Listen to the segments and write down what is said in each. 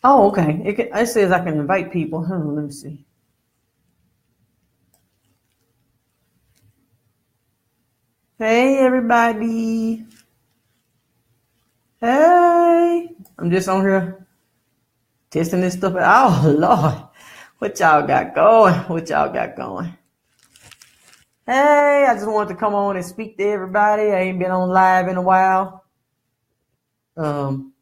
Oh, okay. It says I can invite people. Let me see. Hey, everybody. Hey. I'm just on here testing this stuff out. Oh, Lord. What y'all got going? What y'all got going? Hey, I just wanted to come on and speak to everybody. I ain't been on live in a while. Um,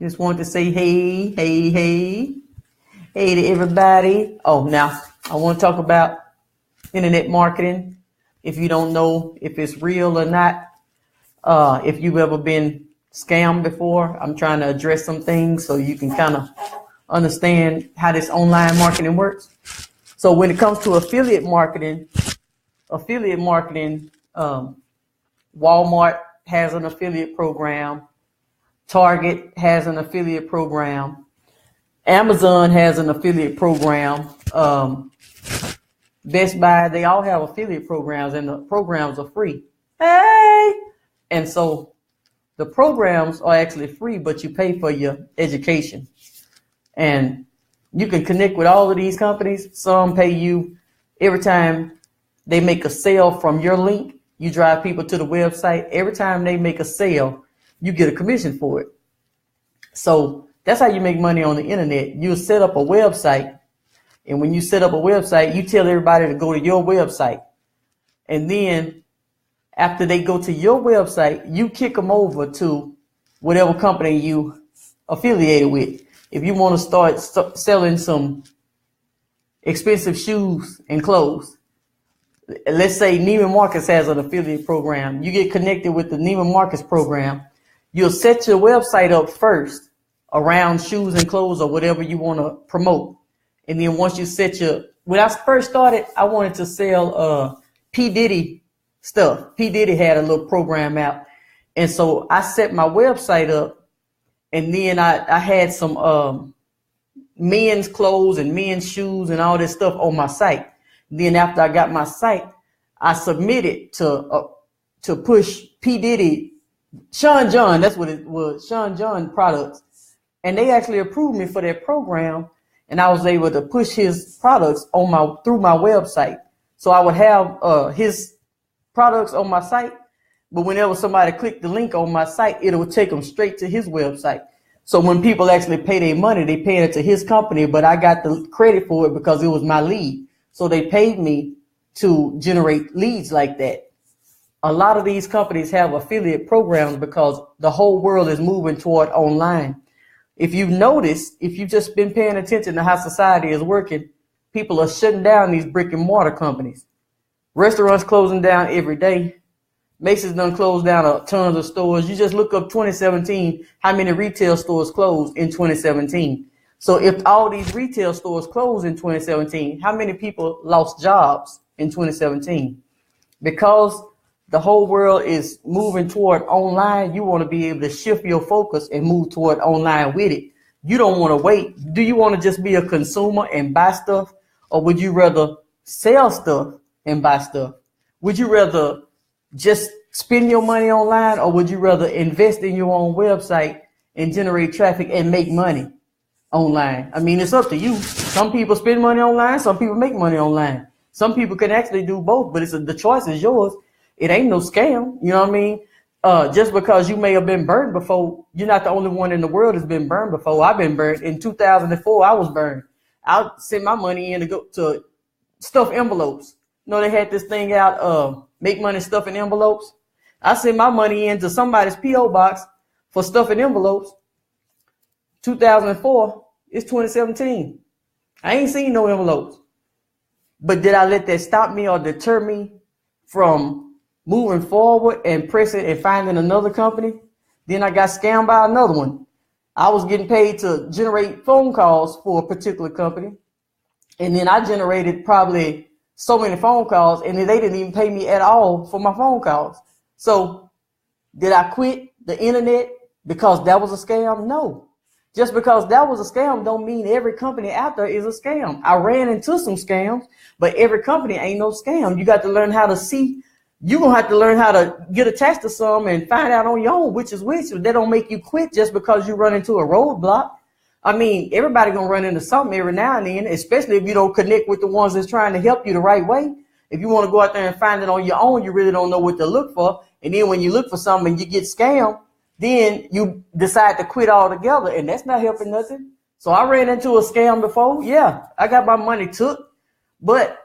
just wanted to say hey, hey, hey. Hey to everybody. Oh, now I want to talk about internet marketing. If you don't know if it's real or not, if you've ever been scammed before, I'm trying to address some things so you can kind of understand how this online marketing works. So when it comes to affiliate marketing, Walmart has an affiliate program. Target has an affiliate program. Amazon has an affiliate program. Best Buy, they all have affiliate programs, and the programs are free. Hey! And so the programs are actually free, but you pay for your education. And you can connect with all of these companies. Some pay you every time they make a sale from your link. You drive people to the website. Every time they make a sale, you get a commission for it. So that's how you make money on the internet. You set up a website. And when you set up a website, you tell everybody to go to your website. And then after they go to your website, you kick them over to whatever company you affiliated with. If you want to start selling some expensive shoes and clothes, let's say Neiman Marcus has an affiliate program. You get connected with the Neiman Marcus program. You'll set your website up first around shoes and clothes or whatever you want to promote. And then once you when I first started, I wanted to sell P. Diddy stuff. P. Diddy had a little program out. And so I set my website up, and then I had some men's clothes and men's shoes and all this stuff on my site. Then after I got my site, I submitted to push P. Diddy, Sean John, that's what it was, Sean John products. And they actually approved me for that program. And I was able to push his products through my website. So I would have his products on my site, but whenever somebody clicked the link on my site, it would take them straight to his website. So when people actually pay their money, they pay it to his company, but I got the credit for it because it was my lead. So they paid me to generate leads like that. A lot of these companies have affiliate programs because the whole world is moving toward online. If you've noticed, if you've just been paying attention to how society is working, people are shutting down these brick and mortar companies. Restaurants closing down every day. Macy's done closed down tons of stores. You just look up 2017, how many retail stores closed in 2017. So if all these retail stores closed in 2017, how many people lost jobs in 2017? Because the whole world is moving toward online, you want to be able to shift your focus and move toward online with it. You don't want to wait. Do you want to just be a consumer and buy stuff? Or would you rather sell stuff and buy stuff? Would you rather just spend your money online, or would you rather invest in your own website and generate traffic and make money online? I mean, it's up to you. Some people spend money online. Some people make money online. Some people can actually do both, but the choice is yours. It ain't no scam. You know what I mean? Just because you may have been burned before, you're not the only one in the world that's been burned before. I've been burned. In 2004, I was burned. I sent my money in to go to stuff envelopes. You know, they had this thing out, make money stuffing envelopes. I sent my money into somebody's P.O. box for stuffing envelopes. 2004, it's 2017. I ain't seen no envelopes. But did I let that stop me or deter me from moving forward and pressing and finding another company? Then I got scammed by another one. I was getting paid to generate phone calls for a particular company. And then I generated probably so many phone calls, and then they didn't even pay me at all for my phone calls. So did I quit the internet because that was a scam? No. Just because that was a scam don't mean every company out there is a scam. I ran into some scams, but every company ain't no scam. You got to learn how to see. You're going to have to learn how to get attached to some and find out on your own which is which. They don't make you quit just because you run into a roadblock. I mean, everybody gonna run into something every now and then, especially if you don't connect with the ones that's trying to help you the right way. If you want to go out there and find it on your own, you really don't know what to look for. And then when you look for something and you get scammed, then you decide to quit altogether, and that's not helping nothing. So I ran into a scam before. Yeah, I got my money took, but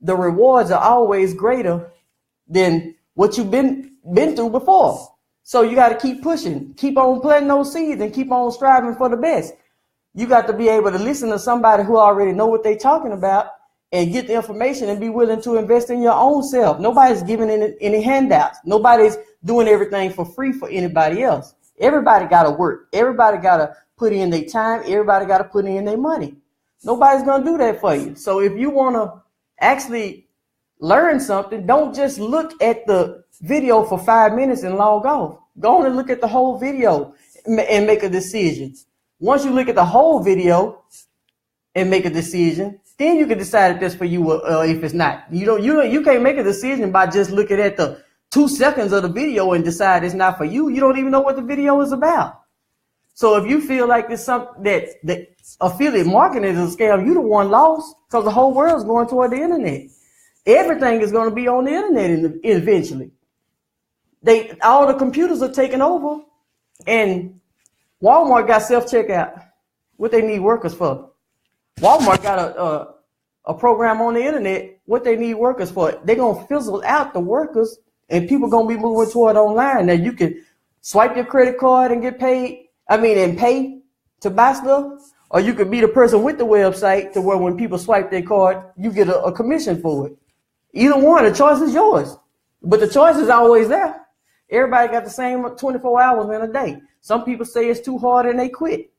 the rewards are always greater than what you've been through before. So you got to keep pushing, keep on planting those seeds, and keep on striving for the best. You got to be able to listen to somebody who already know what they're talking about and get the information and be willing to invest in your own self. Nobody's giving any handouts. Nobody's doing everything for free for anybody else. Everybody got to work. Everybody got to put in their time. Everybody got to put in their money. Nobody's going to do that for you. So if you want to actually learn something, don't just look at the video for 5 minutes and log off. Go on and look at the whole video and make a decision. Once you look at the whole video and make a decision, then you can decide if that's for you or if it's not. You can't make a decision by just looking at the 2 seconds of the video and decide it's not for you. You don't even know what the video is about. So if you feel like it's something that affiliate marketing is a scam, you the one lost, because the whole world's going toward the internet. Everything is going to be on the internet eventually. All the computers are taking over, and Walmart got self-checkout. What they need workers for? Walmart got a program on the internet. What they need workers for? They're going to fizzle out the workers, and people going to be moving toward online. Now you can swipe your credit card and get paid. And pay to buy stuff, or you could be the person with the website to where when people swipe their card, you get a commission for it. Either one, the choice is yours, but the choice is always there. Everybody got the same 24 hours in a day. Some people say it's too hard and they quit.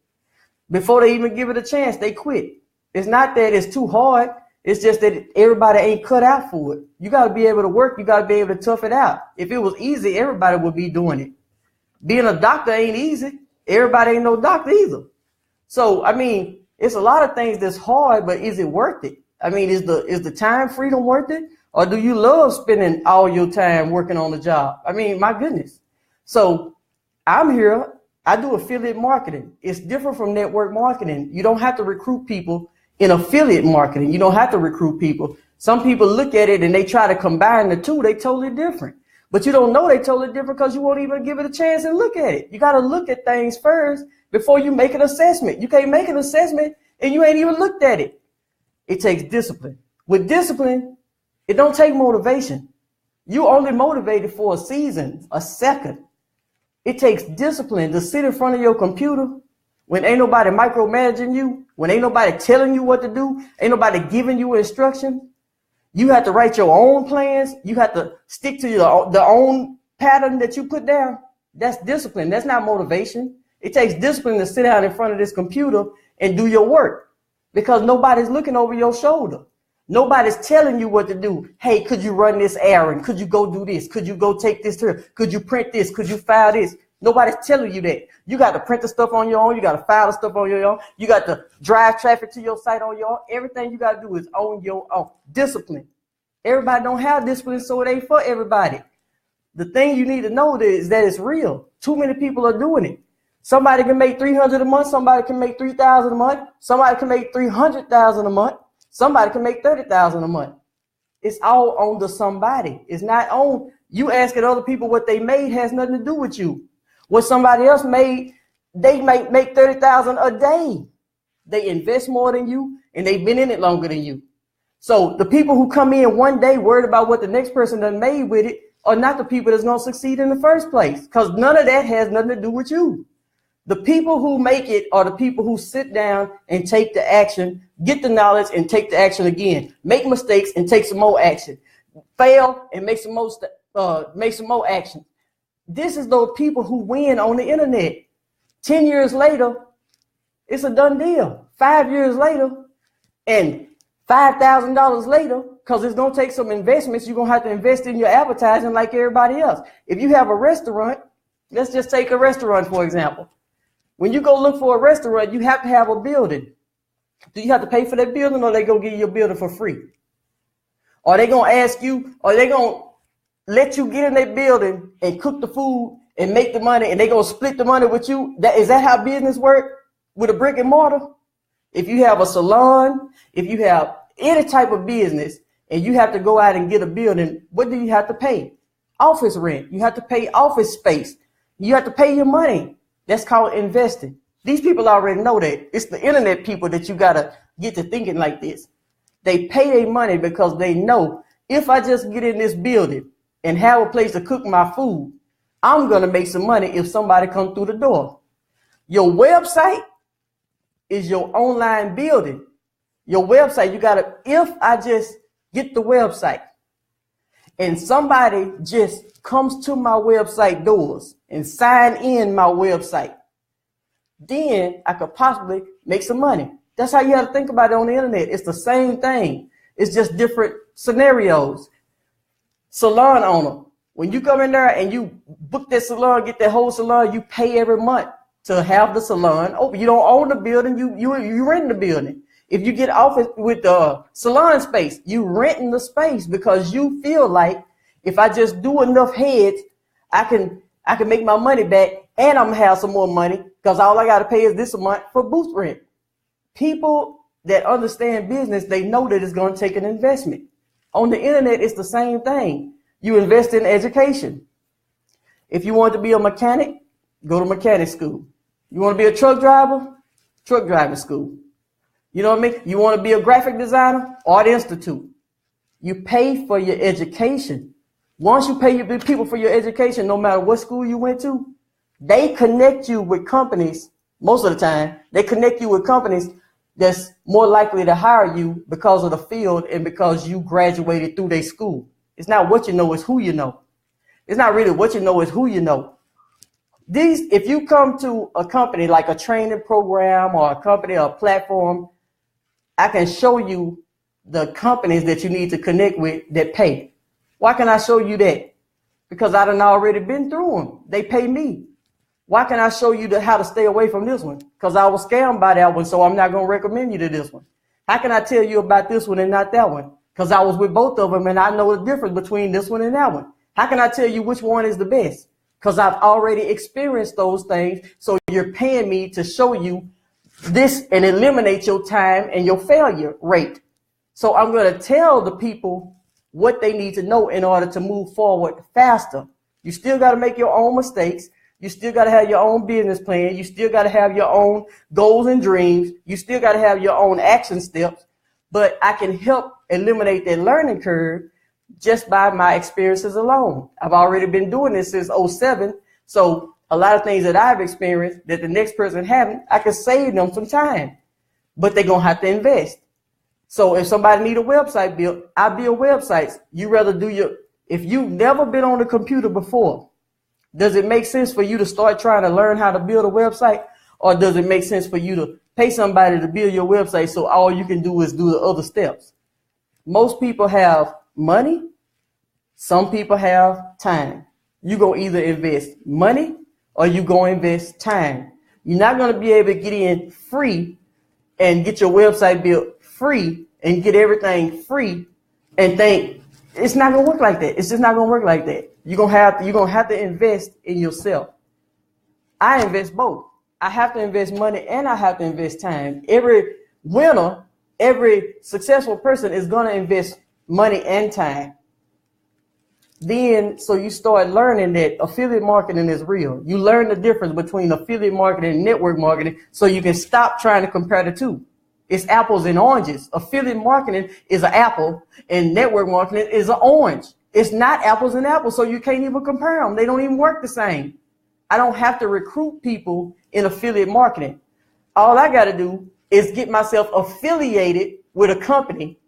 Before they even give it a chance, they quit. It's not that it's too hard. It's just that everybody ain't cut out for it. You got to be able to work. You got to be able to tough it out. If it was easy, everybody would be doing it. Being a doctor ain't easy. Everybody ain't no doctor either. So, it's a lot of things that's hard, but is it worth it? Is the time freedom worth it? Or do you love spending all your time working on the job? My goodness. So I'm here. I do affiliate marketing. It's different from network marketing. You don't have to recruit people in affiliate marketing. You don't have to recruit people. Some people look at it and they try to combine the two. They totally different. But you don't know they totally different because you won't even give it a chance and look at it. You got to look at things first before you make an assessment. You can't make an assessment and you ain't even looked at it. It takes discipline. With discipline, it don't take motivation. You only motivated for a season, a second. It takes discipline to sit in front of your computer when ain't nobody micromanaging you, when ain't nobody telling you what to do, ain't nobody giving you instruction. You have to write your own plans. You have to stick to the own pattern that you put down. That's discipline. That's not motivation. It takes discipline to sit down in front of this computer and do your work because nobody's looking over your shoulder. Nobody's telling you what to do. Hey, could you run this errand? Could you go do this? Could you go take this here? Could you print this? Could you file this? Nobody's telling you that. You got to print the stuff on your own. You got to file the stuff on your own. You got to drive traffic to your site on your own. Everything you got to do is on your own. Discipline. Everybody don't have discipline, so it ain't for everybody. The thing you need to know is that it's real. Too many people are doing it. Somebody can make $300 a month. Somebody can make $3,000 a month. Somebody can make $300,000 a month. Somebody can make $30,000 a month. It's all on the somebody. It's not on you asking other people what they made has nothing to do with you. What somebody else made, they might make $30,000 a day. They invest more than you and they've been in it longer than you. So the people who come in one day worried about what the next person done made with it are not the people that's going to succeed in the first place, because none of that has nothing to do with you. The people who make it are the people who sit down and take the action, get the knowledge and take the action again, make mistakes and take some more action, fail and make some more action. This is those people who win on the internet. 10 years later, it's a done deal. 5 years later and $5,000 later, because it's going to take some investments. You're going to have to invest in your advertising like everybody else. If you have a restaurant, let's just take a restaurant, for example. When you go look for a restaurant, you have to have a building. Do you have to pay for that building, or they going to give you a building for free? Are they going to ask you, or they going to let you get in that building and cook the food and make the money, and they going to split the money with you? Is that how business work? with a brick and mortar, if you have a salon, if you have any type of business and you have to go out and get a building, what do you have to pay? Office rent. You have to pay office space. You have to pay your money. That's called investing. These people already know that. It's the internet people that you got to get to thinking like this. They pay their money because they know if I just get in this building and have a place to cook my food, I'm going to make some money if somebody comes through the door. Your website is your online building. Your website, you got to, if I just get the website and somebody just comes to my website doors and sign in my website, then I could possibly make some money. That's how you have to think about it on the internet. It's the same thing. It's just different scenarios. Salon owner, when you come in there and you book that salon, get that whole salon, you pay every month to have the salon open. You don't own the building, you rent the building. If you get office with the salon space, you renting the space because you feel like if I just do enough heads, I can make my money back and I'm gonna have some more money because all I gotta pay is this a month for booth rent. People that understand business, they know that it's gonna take an investment. On the internet, it's the same thing. You invest in education. If you want to be a mechanic, go to mechanic school. You want to be a truck driver? Truck driving school. You know what I mean? You want to be a graphic designer? Art Institute. You pay for your education. Once you pay your people for your education, no matter what school you went to, they connect you with companies. Most of the time, they connect you with companies that's more likely to hire you because of the field and because you graduated through their school. It's not what you know, it's who you know. It's not really what you know, it's who you know. If you come to a company like a training program or a company or a platform, I can show you the companies that you need to connect with that pay. Why can I show you that? Because I done already been through them. They pay me. Why can I show you how to stay away from this one? Because I was scammed by that one, so I'm not going to recommend you to this one. How can I tell you about this one and not that one? Because I was with both of them and I know the difference between this one and that one. How can I tell you which one is the best? Because I've already experienced those things, so you're paying me to show you this and eliminate your time and your failure rate. So I'm going to tell the people what they need to know in order to move forward faster. You still got to make your own mistakes. You still got to have your own business plan. You still got to have your own goals and dreams. You still got to have your own action steps. But I can help eliminate that learning curve just by my experiences alone. I've already been doing this since 2007. So a lot of things that I've experienced that the next person haven't, I can save them some time. But they're going to have to invest. So if somebody need a website built, I build websites. You rather do if you've never been on the computer before, does it make sense for you to start trying to learn how to build a website? Or does it make sense for you to pay somebody to build your website so all you can do is do the other steps? Most people have money. Some people have time. You're going to either invest money or you're going to invest time. You're not going to be able to get in free and get your website built free and get everything free and think it's not going to work like that. It's just not going to work like that. You're going to have to invest in yourself. I invest both. I have to invest money and I have to invest time. Every winner, every successful person is going to invest money and time. Then, so you start learning that affiliate marketing is real. You learn the difference between affiliate marketing and network marketing so you can stop trying to compare the two. It's apples and oranges. Affiliate marketing is an apple and network marketing is an orange. It's not apples and apples, so you can't even compare them. They don't even work the same. I don't have to recruit people in affiliate marketing. All I got to do is get myself affiliated with a company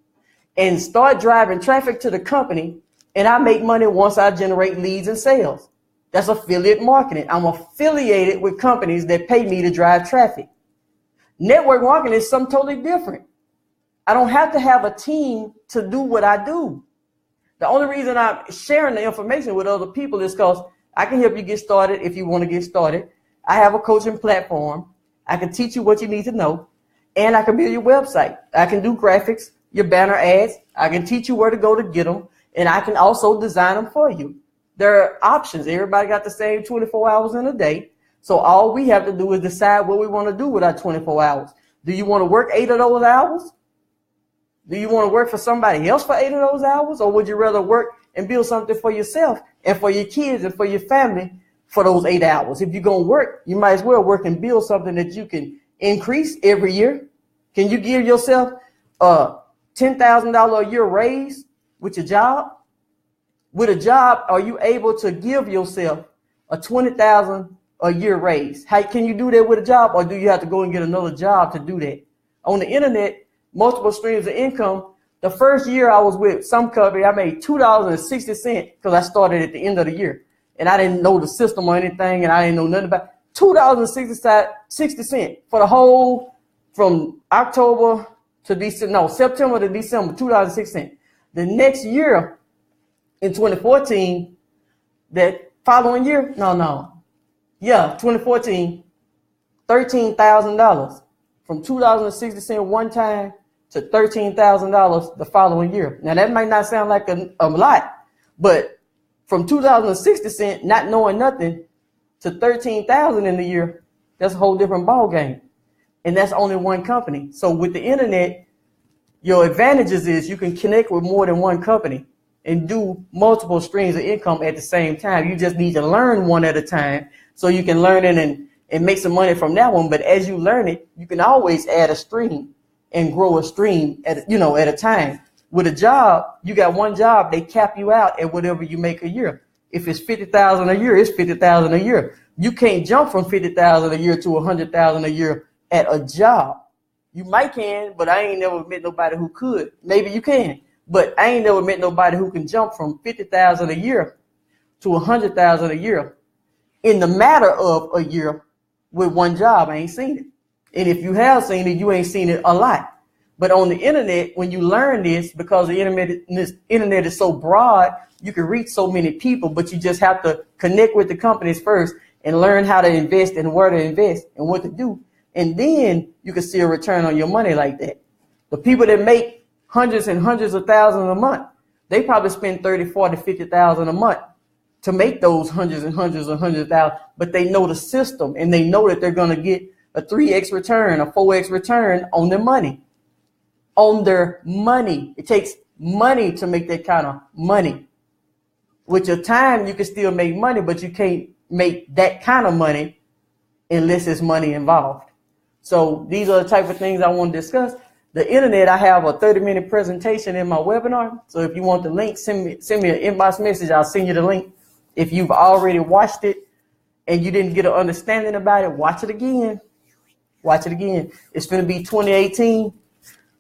and start driving traffic to the company, and I make money once I generate leads and sales. That's affiliate marketing. I'm affiliated with companies that pay me to drive traffic. Network marketing is something totally different. I don't have to have a team to do what I do. The only reason I'm sharing the information with other people is because I can help you get started if you want to get started. I have a coaching platform. I can teach you what you need to know, and I can build your website. I can do graphics, your banner ads. I can teach you where to go to get them, and I can also design them for you. There are options. Everybody got the same 24 hours in a day. So all we have to do is decide what we want to do with our 24 hours. Do you want to work 8 of those hours? Do you want to work for somebody else for 8 of those hours? Or would you rather work and build something for yourself and for your kids and for your family for those 8 hours? If you're going to work, you might as well work and build something that you can increase every year. Can you give yourself a $10,000 a year raise with your job? With a job, are you able to give yourself a $20,000 a year raise? How can you do that with a job, or do you have to go and get another job to do that? On the internet, multiple streams of income. The first year I was with some company, I made $2.60 because I started at the end of the year, and I didn't know the system or anything, and I didn't know nothing about it. $2.60 for the whole, from October to December, no, September to December, $2.06. The next year, in 2014, that following year, 2014, $13,000 from $2.60 one time to $13,000 the following year. Now that might not sound like a lot, but from $2.60, not knowing nothing, to $13,000 in the year, that's a whole different ball game. And that's only one company. So with the internet, your advantages is you can connect with more than one company and do multiple streams of income at the same time. You just need to learn one at a time so you can learn it and make some money from that one. But as you learn it, you can always add a stream and grow a stream at a time. With a job, you got one job, they cap you out at whatever you make a year. If it's $50,000 a year, it's $50,000 a year. You can't jump from $50,000 a year to $100,000 a year at a job. You might can, but I ain't never met nobody who could. Maybe you can. But I ain't never met nobody who can jump from $50,000 a year to $100,000 a year in the matter of a year with one job. I ain't seen it. And if you have seen it, you ain't seen it a lot. But on the internet, when you learn this, because the internet is so broad, you can reach so many people, but you just have to connect with the companies first and learn how to invest and where to invest and what to do. And then you can see a return on your money like that. The people that make hundreds and hundreds of thousands a month, they probably spend 30, 40, 50,000 a month to make those hundreds and hundreds and hundreds of thousands, but they know the system and they know that they're going to get a 3x return, a 4x return on their money. On their money. It takes money to make that kind of money. With your time, you can still make money, but you can't make that kind of money unless there's money involved. So these are the type of things I want to discuss. The internet, I have a 30-minute presentation in my webinar. So if you want the link, send me an inbox message. I'll send you the link. If you've already watched it and you didn't get an understanding about it, watch it again. Watch it again. It's going to be 2018.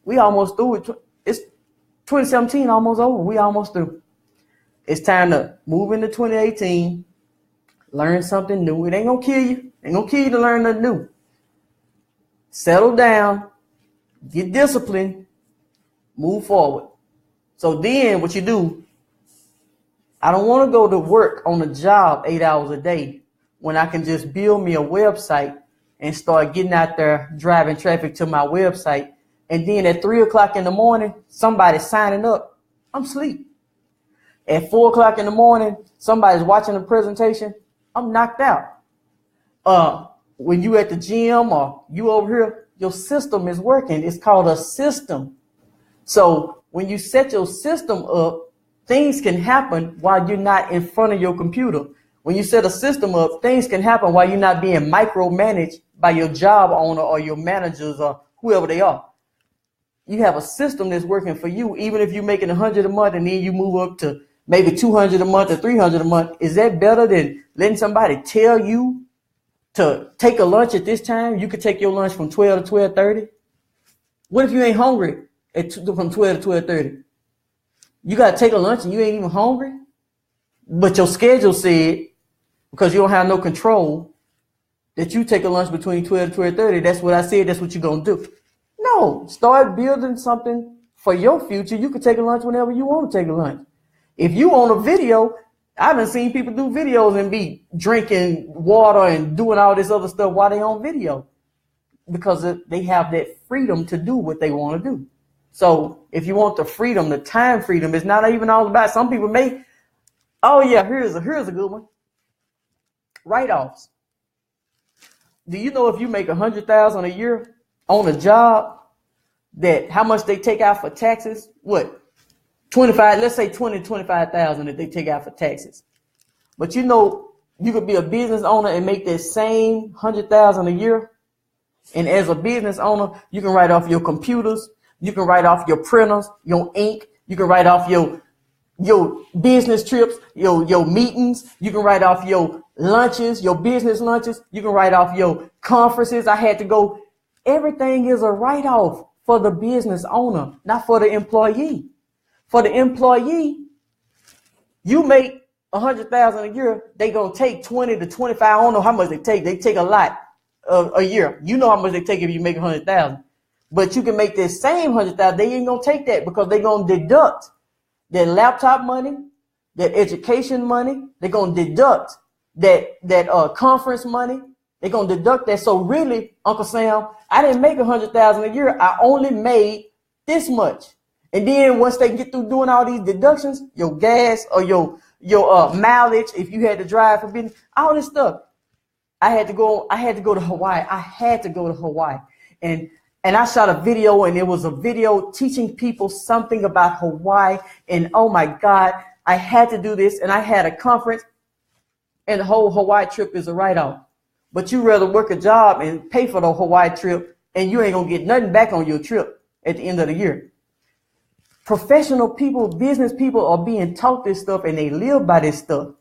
We almost through it. It's 2017 almost over. We almost through. It's time to move into 2018. Learn something new. It ain't going to kill you. Ain't going to kill you to learn nothing new. Settle down. Get disciplined. Move forward. So then what you do, I don't want to go to work on a job 8 hours a day when I can just build me a website and start getting out there driving traffic to my website. And then at 3 o'clock in the morning, somebody's signing up. I'm asleep. At 4 o'clock in the morning, somebody's watching a presentation. I'm knocked out. When you at the gym or you over here, your system is working. It's called a system. So when you set your system up, things can happen while you're not in front of your computer. When you set a system up, things can happen while you're not being micromanaged by your job owner or your managers or whoever they are. You have a system that's working for you, even if you're making 100 a month and then you move up to maybe 200 a month or 300 a month. Is that better than letting somebody tell you to take a lunch at this time? You could take your lunch from 12 to 12:30. What if you ain't hungry from 12 to 12:30? You got to take a lunch and you ain't even hungry? But your schedule said, because you don't have no control, that you take a lunch between 12 to 12:30. That's what I said. That's what you're going to do. No, start building something for your future. You can take a lunch whenever you want to take a lunch. If you on a video, I've been seen people do videos and be drinking water and doing all this other stuff while they on video because they have that freedom to do what they want to do. So if you want the freedom, the time freedom, it's not even all about, some people may, oh yeah, here's a good one. Write-offs. do you know if you make $100,000 a year on a job, that how much they take out for taxes? What? 25, let's say 25,000 that they take out for taxes. But you know, you could be a business owner and make that same 100,000 a year. And as a business owner, you can write off your computers, you can write off your printers, your ink, you can write off your business trips, your meetings, you can write off your lunches, your business lunches, you can write off your conferences. I had to go. Everything is a write-off for the business owner, not for the employee. For the employee, you make 100,000 a year, they gonna take 20 to 25. I don't know how much they take. They take a lot a year. You know how much they take if you make 100,000. But you can make this same 100,000. They ain't gonna take that because they gonna deduct their laptop money, their education money. They're gonna deduct that conference money. They're gonna deduct that. So really, Uncle Sam, I didn't make 100,000 a year. I only made this much. And then once they get through doing all these deductions, your gas or your mileage, if you had to drive for business, all this stuff, I had to go to Hawaii. I had to go to Hawaii. And I shot a video, and it was a video teaching people something about Hawaii. And oh my God, I had to do this. And I had a conference, and the whole Hawaii trip is a write-off. But you rather work a job and pay for the Hawaii trip, and you ain't gonna get nothing back on your trip at the end of the year. Professional people, business people are being taught this stuff, and they live by this stuff.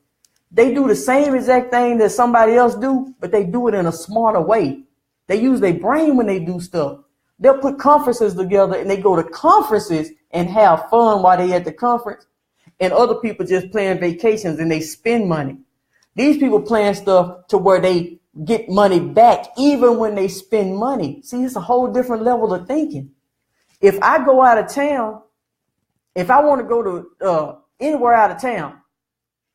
They do the same exact thing that somebody else do, but they do it in a smarter way. They use their brain when they do stuff. They'll put conferences together, and they go to conferences and have fun while they at the conference. And other people just plan vacations and they spend money. These people plan stuff to where they get money back even when they spend money. See, it's a whole different level of thinking. If I go out of town, if I want to go to anywhere out of town,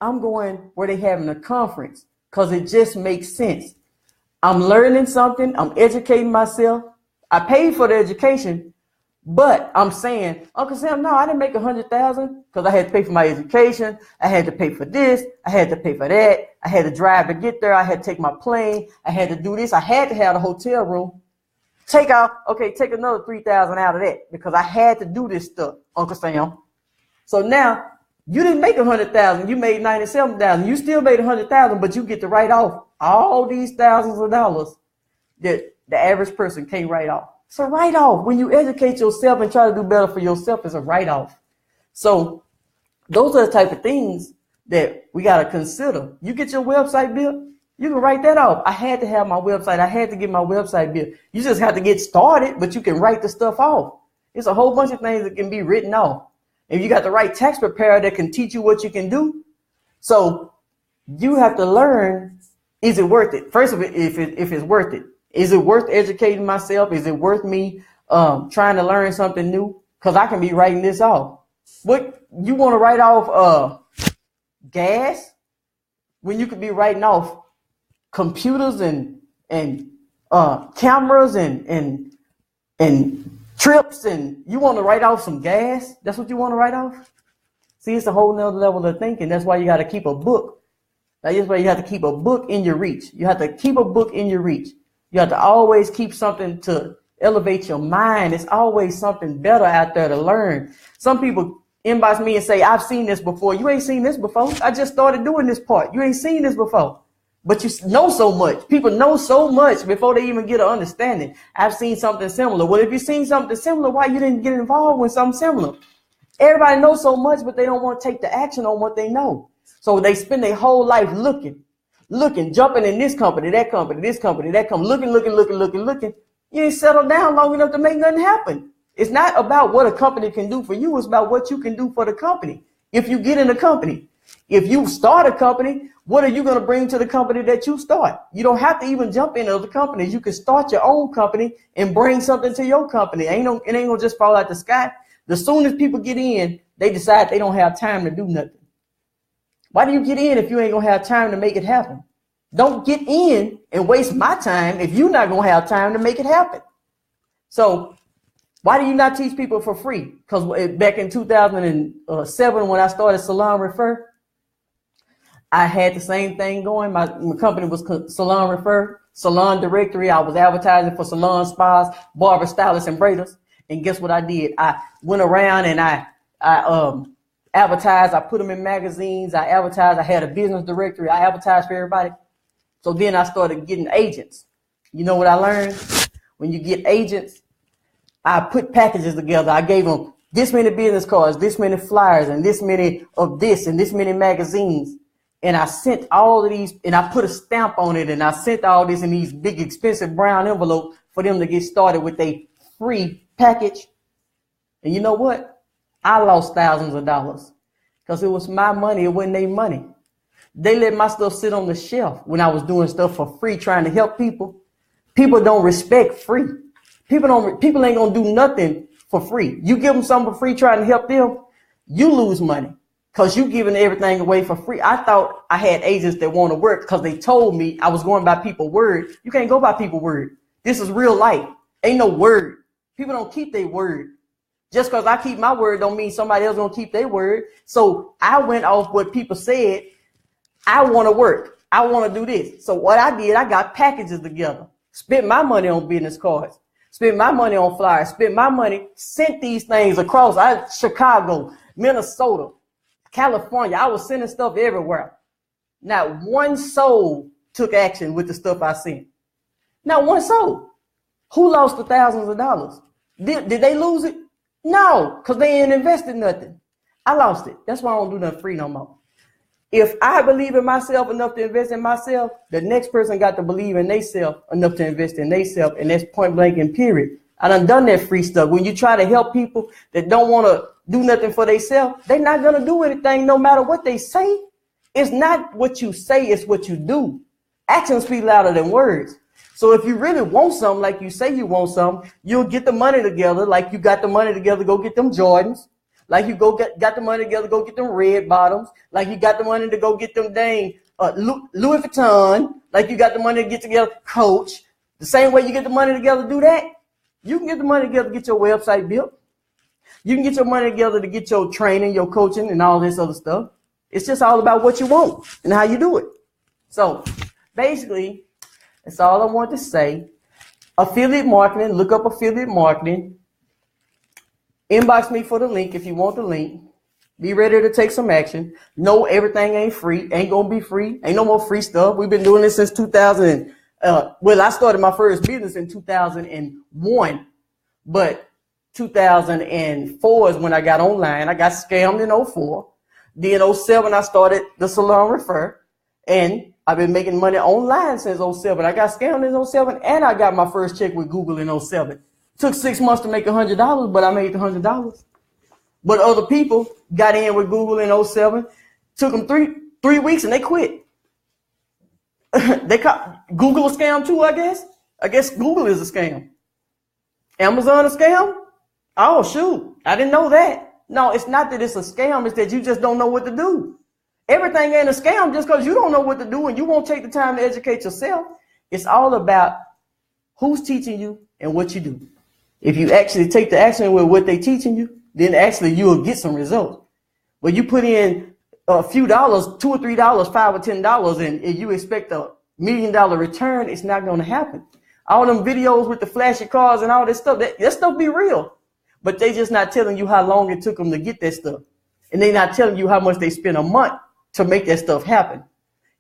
I'm going where they having a conference because it just makes sense. I'm learning something. I'm educating myself. I paid for the education, but I'm saying, Uncle Sam, no, I didn't make 100,000 because I had to pay for my education. I had to pay for this. I had to pay for that. I had to drive to get there. I had to take my plane. I had to do this. I had to have a hotel room. Take another 3,000 out of that because I had to do this stuff, Uncle Sam. So now you didn't make 100,000. You made 97,000. You still made 100,000, but you get to write off all these thousands of dollars that the average person can't write off. It's a write-off. When you educate yourself and try to do better for yourself, it's a write-off. So those are the type of things that we got to consider. You get your website built, you can write that off. I had to have my website. I had to get my website built. You just have to get started, but you can write the stuff off. It's a whole bunch of things that can be written off. If you got the right tax preparer that can teach you what you can do. So you have to learn, is it worth it? First of all, if it's worth it. Is it worth educating myself? Is it worth me trying to learn something new? Because I can be writing this off. What you want to write off gas when you could be writing off computers and cameras and trips, and you want to write off some gas? That's what you want to write off? See, it's a whole nother level of thinking. That's why you got to keep a book. That's why you have to keep a book in your reach. You have to keep a book in your reach. You have to always keep something to elevate your mind. It's always something better out there to learn. Some people inbox me and say, I've seen this before. You ain't seen this before. I just started doing this part. You ain't seen this before. But you know so much. People know so much before they even get an understanding. I've seen something similar. Well, if you've seen something similar, why you didn't get involved with something similar? Everybody knows so much, but they don't want to take the action on what they know. So they spend their whole life looking, jumping in this company, that company, this company, that company, looking. You ain't settled down long enough to make nothing happen. It's not about what a company can do for you. It's about what you can do for the company. If you get in a company, if you start a company, what are you going to bring to the company that you start? You don't have to even jump into other companies. You can start your own company and bring something to your company. It ain't going to just fall out the sky. The soon as people get in, they decide they don't have time to do nothing. Why do you get in if you ain't going to have time to make it happen? Don't get in and waste my time if you're not going to have time to make it happen. So why do you not teach people for free? Because back in 2007, when I started Salon Refer, I had the same thing going. My company was Salon Refer. salon directory. I was advertising for salon spas, barber, stylists, and braiders. And guess what I did? I went around and I advertised. I put them in magazines. I advertised. I had a business directory. I advertised for everybody. So then I started getting agents. You know what I learned? When you get agents, I put packages together. I gave them this many business cards, this many flyers, and this many of this, and this many magazines. And I sent all of these, and I put a stamp on it, and I sent all this in these big, expensive brown envelopes for them to get started with a free package. And you know what? I lost thousands of dollars because it was my money. It wasn't their money. They let my stuff sit on the shelf when I was doing stuff for free, trying to help people. People don't respect free. People ain't gonna do nothing for free. You give them something for free, trying to help them, you lose money because you giving everything away for free. I thought I had agents that want to work because they told me I was going by people's word. You can't go by people's word. This is real life. Ain't no word. People don't keep their word. Just because I keep my word don't mean somebody else gonna keep their word. So I went off what people said. I want to work. I want to do this. So what I did, I got packages together, spent my money on business cards, spent my money on flyers, spent my money, sent these things across Chicago, Minnesota, California. I was sending stuff everywhere. Not one soul took action with the stuff I sent. Not one soul. Who lost the thousands of dollars? Did they lose it? No, because they ain't invested nothing. I lost it. That's why I don't do nothing free no more. If I believe in myself enough to invest in myself, the next person got to believe in themselves enough to invest in themselves, and that's point blank and period. I done that free stuff. When you try to help people that don't want to do nothing for themselves, they're not going to do anything no matter what they say. It's not what you say, it's what you do. Actions speak louder than words. So if you really want something like you say you want something, you'll get the money together like you got the money together, go get them Jordans. Like you got the money together, go get them red bottoms. Like you got the money to go get them dang Louis Vuitton. Like you got the money to get together Coach. The same way you get the money together to do that, you can get the money together to get your website built. You can get your money together to get your training, your coaching, and all this other stuff. It's just all about what you want and how you do it. So basically, that's all I want to say. Affiliate marketing, look up affiliate marketing. Inbox me for the link if you want the link. Be ready to take some action. No, everything ain't free. Ain't gonna be free. Ain't no more free stuff. We've been doing this since 2000. Well, I started my first business in 2001, but 2004 is when I got online. I got scammed in 04. Then 07, I started the Salon Refer, and I've been making money online since 07. I got scammed in 07, and I got my first check with Google in 07. Took 6 months to make $100, but I made the $100. But other people got in with Google in 07. Took them three weeks and they quit. They caught Google a scam too, I guess. I guess Google is a scam. Amazon a scam? Oh, shoot. I didn't know that. No, it's not that it's a scam. It's that you just don't know what to do. Everything ain't a scam just because you don't know what to do and you won't take the time to educate yourself. It's all about who's teaching you and what you do. If you actually take the action with what they're teaching you, then actually you'll get some results. But you put in a few dollars, $2 or $3, $5 or $10, and you expect $1 million return, it's not going to happen. All them videos with the flashy cars and all this stuff, that stuff be real. But they just not telling you how long it took them to get that stuff. And they not telling you how much they spent a month to make that stuff happen.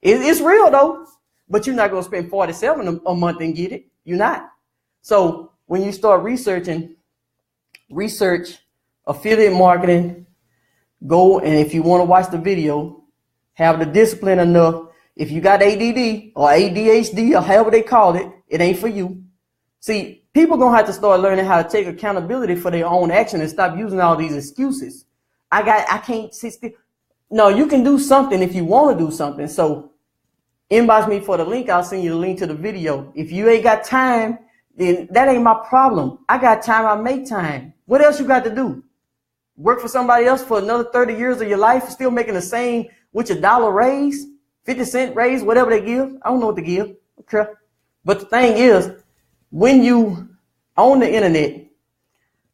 It's real though, but you're not going to spend $47 a month and get it. You're not. So when you start research affiliate marketing, go, and if you want to watch the video, have the discipline enough. If you got ADD or ADHD or however they call it, it ain't for you. See, people going to have to start learning how to take accountability for their own action and stop using all these excuses. I can't sit still. No, you can do something if you want to do something. So inbox me for the link. I'll send you the link to the video. If you ain't got time, then that ain't my problem. I got time. I make time. What else you got to do? Work for somebody else for another 30 years of your life, still making the same with your $1 raise, 50-cent raise, whatever they give. I don't know what to give. Okay. But the thing is, when you on the internet,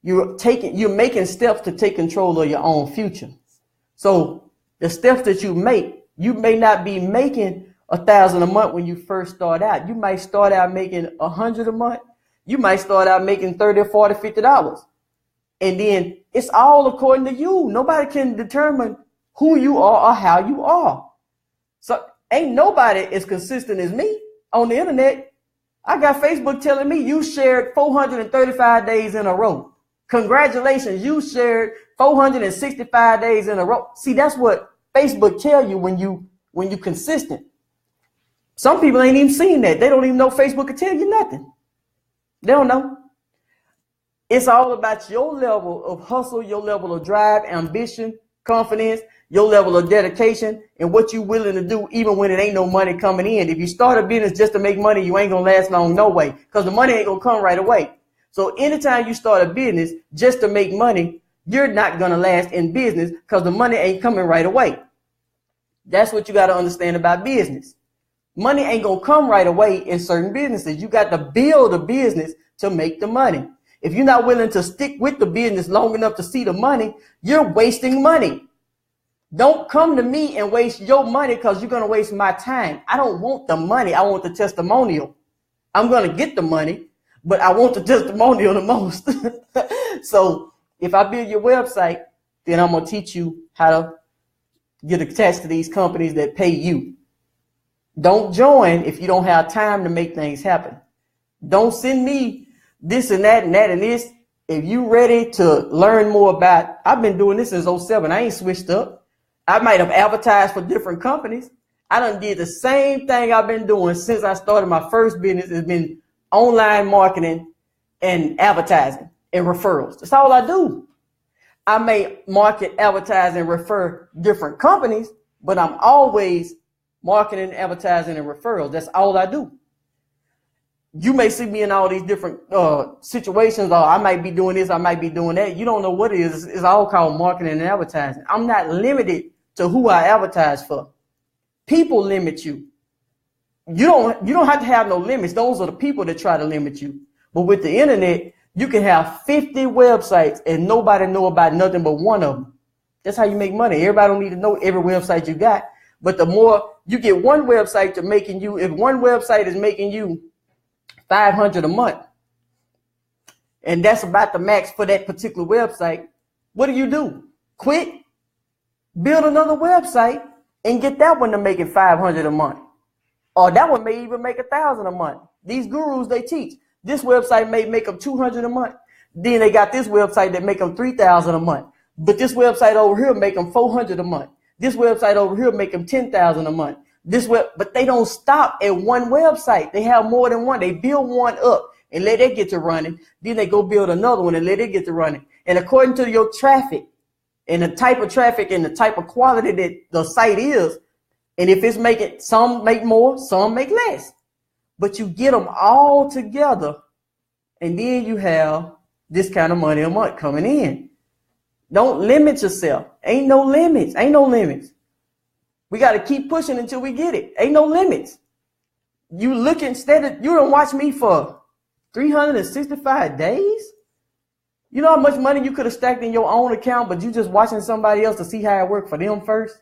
you're making steps to take control of your own future. So the steps that you may not be making $1,000 a month when you first start out. You might start out making $100 a month. You might start out making $30 or $40, $50. And then it's all according to you. Nobody can determine who you are or how you are. So ain't nobody as consistent as me on the internet. I got Facebook telling me you shared 435 days in a row. Congratulations, you shared 465 days in a row. See, that's what Facebook tell you when you consistent. Some people ain't even seen that. They don't even know Facebook can tell you nothing. They don't know. It's all about your level of hustle, your level of drive, ambition, confidence, your level of dedication, and what you're willing to do even when it ain't no money coming in. If you start a business just to make money, you ain't going to last long no way, because the money ain't going to come right away. So anytime you start a business just to make money, you're not going to last in business because the money ain't coming right away. That's what you got to understand about business. Money ain't going to come right away in certain businesses. You got to build a business to make the money. If you're not willing to stick with the business long enough to see the money, you're wasting money. Don't come to me and waste your money because you're going to waste my time. I don't want the money. I want the testimonial. I'm going to get the money, but I want the testimonial the most. So if I build your website, then I'm going to teach you how to get attached to these companies that pay you. Don't join if you don't have time to make things happen. Don't send me this and that and that and this. If you ready to learn more about, I've been doing this since 07. I ain't switched up. I might have advertised for different companies. I done did the same thing I've been doing since I started my first business. It's been online marketing and advertising and referrals. That's all I do. I may market, advertise, and refer different companies, but I'm always marketing, advertising, and referrals. That's all I do. You may see me in all these different situations, or I might be doing this, I might be doing that. You don't know what it is. It's all called marketing and advertising. I'm not limited to who I advertise for. People limit you. You don't have to have no limits. Those are the people that try to limit you. But with the internet, you can have 50 websites and nobody know about nothing but one of them. That's how you make money. Everybody don't need to know every website you got. But the more you get one website to making you, if one website is making you $500 a month, and that's about the max for that particular website, what do? Quit, build another website, and get that one to making $500 a month. Or that one may even make $1,000 a month. These gurus, they teach. This website may make them $200 a month. Then they got this website that make them $3,000 a month. But this website over here make them $400 a month. This website over here make them $10,000 a month. But they don't stop at one website. They have more than one. They build one up and let it get to running. Then they go build another one and let it get to running. And according to your traffic and the type of traffic and the type of quality that the site is, and if it's making, some make more, some make less. But you get them all together, and then you have this kind of money a month coming in. Don't limit yourself. Ain't no limits. Ain't no limits. We got to keep pushing until we get it. Ain't no limits. You look instead of, you don't watch me for 365 days. You know how much money you could have stacked in your own account, but you just watching somebody else to see how it worked for them first?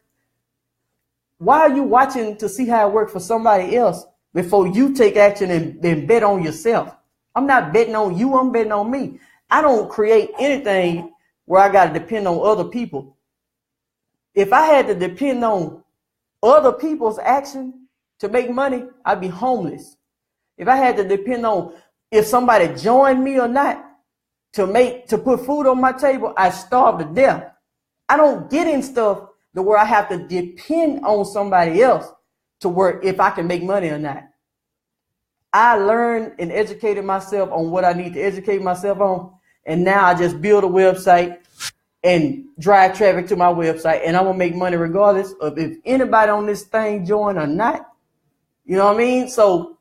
Why are you watching to see how it worked for somebody else before you take action and bet on yourself? I'm not betting on you. I'm betting on me. I don't create anything where I got to depend on other people. If I had to depend on other people's action to make money, I'd be homeless. If I had to depend on if somebody joined me or not to put food on my table, I'd starve to death. I don't get in stuff to where I have to depend on somebody else to work if I can make money or not. I learned and educated myself on what I need to educate myself on. And now I just build a website and drive traffic to my website, and I'm going to make money regardless of if anybody on this thing join or not. You know what I mean? So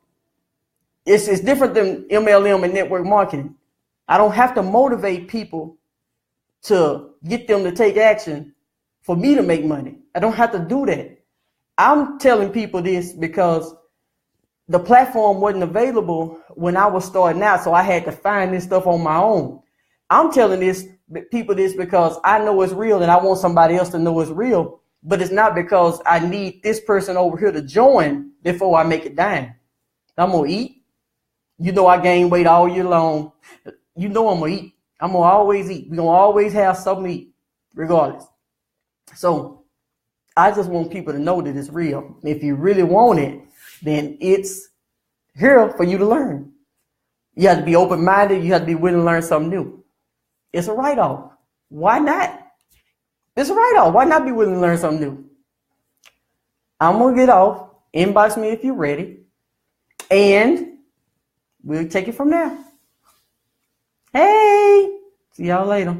it's different than MLM and network marketing. I don't have to motivate people to get them to take action for me to make money. I don't have to do that. I'm telling people this because the platform wasn't available when I was starting out, so I had to find this stuff on my own. I'm telling people this because I know it's real and I want somebody else to know it's real. But it's not because I need this person over here to join before I make it dime. I'm going to eat. You know, I gain weight all year long. You know I'm going to eat. I'm going to always eat. We're going to always have something to eat, regardless. So I just want people to know that it's real. If you really want it, then it's here for you to learn. You have to be open-minded. You have to be willing to learn something new. It's a write-off. Why not? It's a write-off. Why not be willing to learn something new? I'm going to get off. Inbox me if you're ready. And we'll take it from there. Hey, see y'all later.